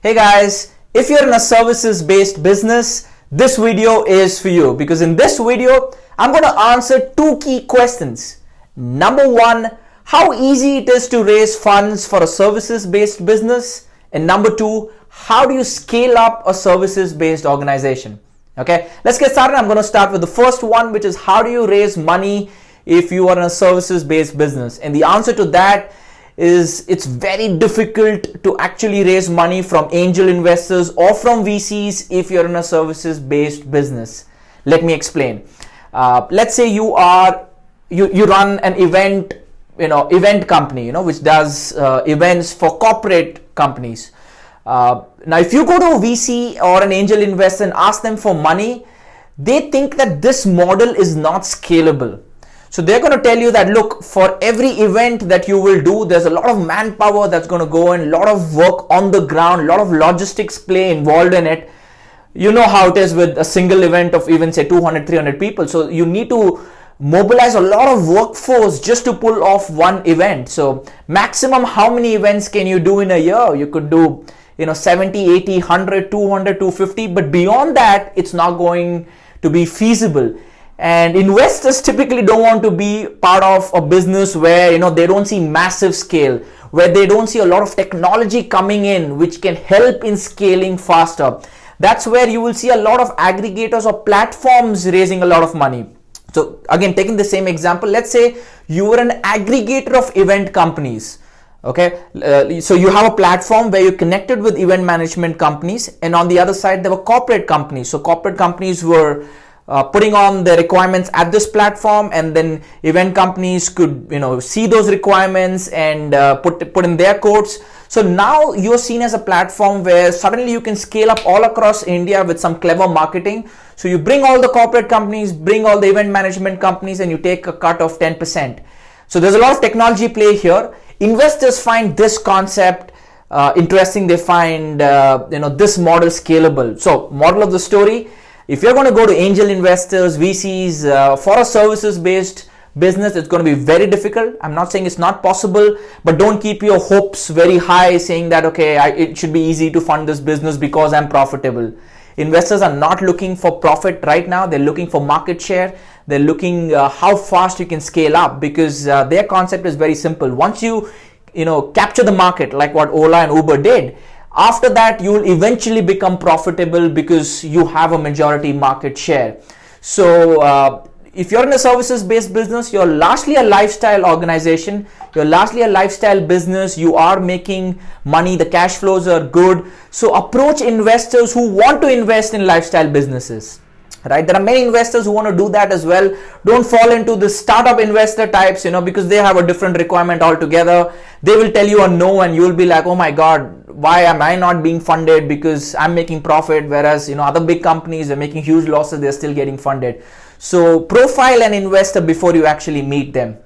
Hey guys, if you're in a services based business, this video is for you because in this video, I'm going to answer two key questions. Number one, how easy it is to raise funds for a services based business. And number two, how do you scale up a services based organization? Okay, let's get started. I'm going to start with the first one, which is how do you raise money if you are in a services based business? And the answer to that is it's very difficult to actually raise money from angel investors or from VCs if you're in a services based business. Let me explain. Let's say you run an event company, which does events for corporate companies. Now, if you go to a VC or an angel investor and ask them for money, they think that this model is not scalable. So they're going to tell you that, look, for every event that you will do, there's a lot of manpower that's going to go in, a lot of work on the ground, a lot of logistics play involved in it. You know how it is with a single event of even say 200, 300 people. So you need to mobilize a lot of workforce just to pull off one event. So maximum, how many events can you do in a year? You could do 70, 80, 100, 200, 250, but beyond that, it's not going to be feasible. And investors typically don't want to be part of a business where they don't see massive scale, where they don't see a lot of technology coming in which can help in scaling faster. That's where you will see a lot of aggregators or platforms raising a lot of money. So again, taking the same example, let's say you were an aggregator of event companies. Okay, so you have a platform where you connected with event management companies, and on the other side there were corporate companies. So corporate companies were putting on the requirements at this platform, and then event companies could see those requirements and put in their codes. So now you're seen as a platform where suddenly you can scale up all across India with some clever marketing. So you bring all the corporate companies, bring all the event management companies, and you take a cut of 10%. So there's a lot of technology play here. Investors find this concept interesting. They find this model scalable. So moral of the story, if you're going to go to angel investors, VCs for a services based business, it's going to be very difficult. I'm not saying it's not possible, but don't keep your hopes very high saying that, okay, it should be easy to fund this business because I'm profitable. Investors are not looking for profit right now. They're looking for market share. They're looking how fast you can scale up, because their concept is very simple. Once you capture the market like what Ola and Uber did, after that you will eventually become profitable because you have a majority market share. So if you're in a services based business, you're largely a lifestyle organization, you're largely a lifestyle business, you are making money, the cash flows are good. So approach investors who want to invest in lifestyle businesses. Right? There are many investors who want to do that as well. Don't fall into the startup investor types, because they have a different requirement altogether. They will tell you a no, and you'll be like, oh my God, why am I not being funded? Because I'm making profit, whereas other big companies are making huge losses, they're still getting funded. So profile an investor before you actually meet them.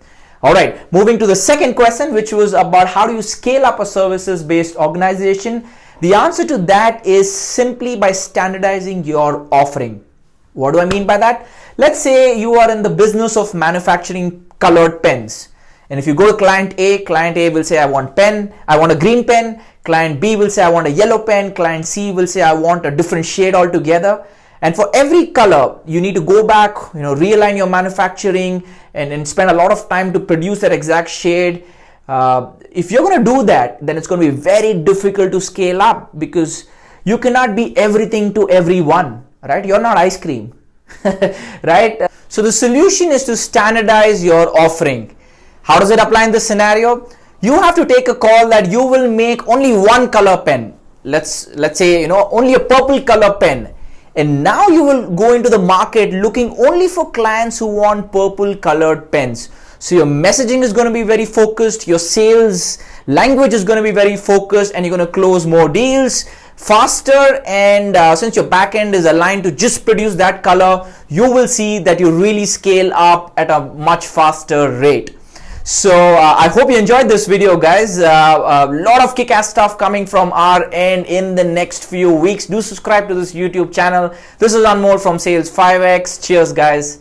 All right, moving to the second question, which was about how do you scale up a services based organization? The answer to that is simply by standardizing your offering. What do I mean by that? Let's say you are in the business of manufacturing colored pens. And if you go to client A will say, I want a green pen. Client B will say, I want a yellow pen. Client C will say, I want a different shade altogether. And for every color, you need to go back, realign your manufacturing and spend a lot of time to produce that exact shade. If you're going to do that, then it's going to be very difficult to scale up, because you cannot be everything to everyone. Right? You're not ice cream, right? So the solution is to standardize your offering. How does it apply in this scenario? You have to take a call that you will make only one color pen. Let's say, only a purple color pen. And now you will go into the market looking only for clients who want purple colored pens. So your messaging is going to be very focused. Your sales language is going to be very focused, and you're going to close more deals faster. And since your backend is aligned to just produce that color, you will see that you really scale up at a much faster rate. So I hope you enjoyed this video, guys. A lot of kick-ass stuff coming from our end in the next few weeks. Do subscribe to this YouTube channel. This is Anmol from Sales 5X. Cheers, guys.